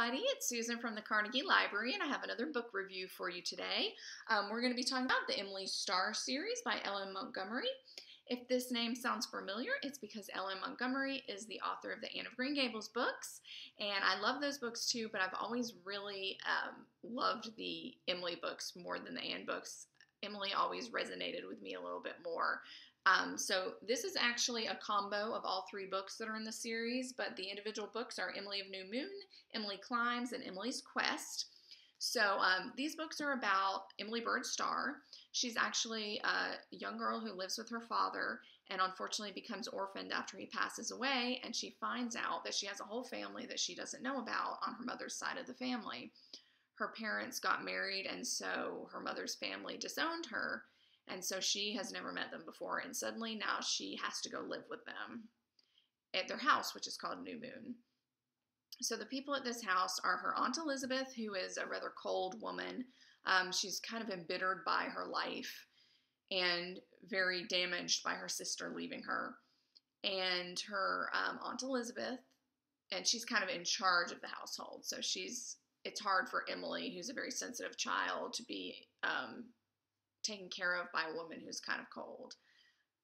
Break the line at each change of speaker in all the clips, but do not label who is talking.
It's Susan from the Carnegie Library, and I have another book review for you today. We're going to be talking about the Emily Starr series by Ellen Montgomery. If this name sounds familiar, it's because Ellen Montgomery is the author of the Anne of Green Gables books, and I love those books too, but I've always really loved the Emily books more than the Anne books. Emily always resonated with me a little bit more. So this is actually a combo of all three books that are in the series, but the individual books are Emily of New Moon, Emily Climbs, and Emily's Quest. So these books are about Emily Bird Starr. She's actually a young girl who lives with her father and unfortunately becomes orphaned after he passes away, and she finds out that she has a whole family that she doesn't know about on her mother's side of the family. Her parents got married, and so her mother's family disowned her. And so she has never met them before, and suddenly now she has to go live with them at their house, which is called New Moon. So the people at this house are her Aunt Elizabeth, who is a rather cold woman. She's kind of embittered by her life and very damaged by her sister leaving her. And her Aunt Elizabeth, and she's kind of in charge of the household. So it's hard for Emily, who's a very sensitive child, to be taken care of by a woman who's kind of cold.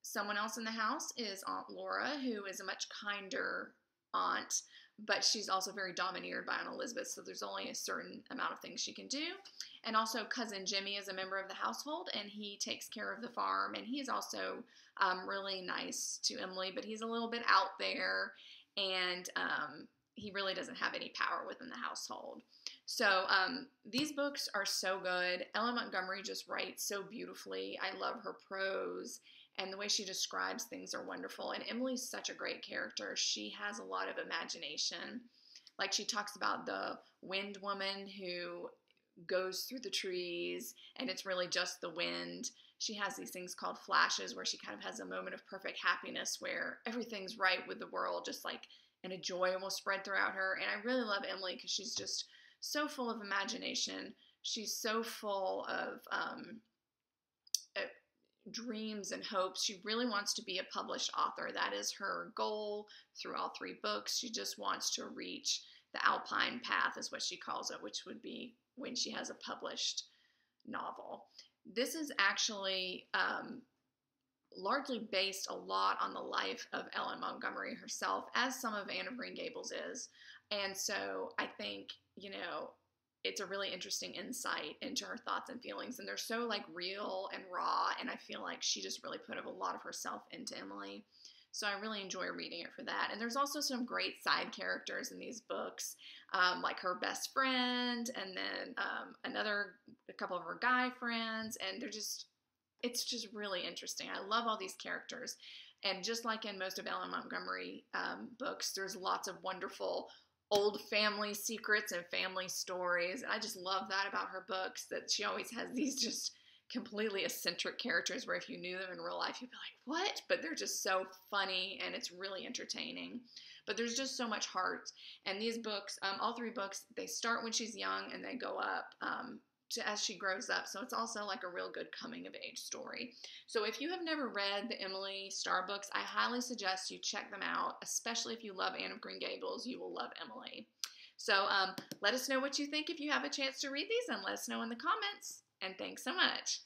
Someone else in the house is Aunt Laura, who is a much kinder aunt, but she's also very domineered by Aunt Elizabeth, so there's only a certain amount of things she can do. And also Cousin Jimmy is a member of the household, and he takes care of the farm, and he's also really nice to Emily, but he's a little bit out there, and he really doesn't have any power within the household. So these books are so good. Ellen Montgomery just writes so beautifully. I love her prose, and the way she describes things are wonderful. And Emily's such a great character. She has a lot of imagination. Like, she talks about the wind woman who goes through the trees, and it's really just the wind. She has these things called flashes where she kind of has a moment of perfect happiness where everything's right with the world, just like, and a joy will spread throughout her. And I really love Emily because she's just so full of imagination. She's so full of dreams and hopes. She really wants to be a published author. That is her goal through all three books. She just wants to reach the alpine path, is what she calls it, which would be when she has a published novel. This is actually largely based a lot on the life of Ellen Montgomery herself, as some of Anne of Green Gables is. And so I think, it's a really interesting insight into her thoughts and feelings. And they're so real and raw. And I feel like she just really put a lot of herself into Emily. So I really enjoy reading it for that. And there's also some great side characters in these books, like her best friend, and then a couple of her guy friends. And it's just really interesting. I love all these characters. And just like in most of Ellen Montgomery books, there's lots of wonderful old family secrets and family stories. And I just love that about her books, that she always has these just completely eccentric characters where if you knew them in real life, you'd be like, what? But they're just so funny, and it's really entertaining. But there's just so much heart. And these books, all three books, they start when she's young and they go up as she grows up. So it's also like a real good coming of age story. So if you have never read the Emily Starr books, I highly suggest you check them out, especially if you love Anne of Green Gables. You will love Emily. So let us know what you think if you have a chance to read these, and let us know in the comments. And thanks so much.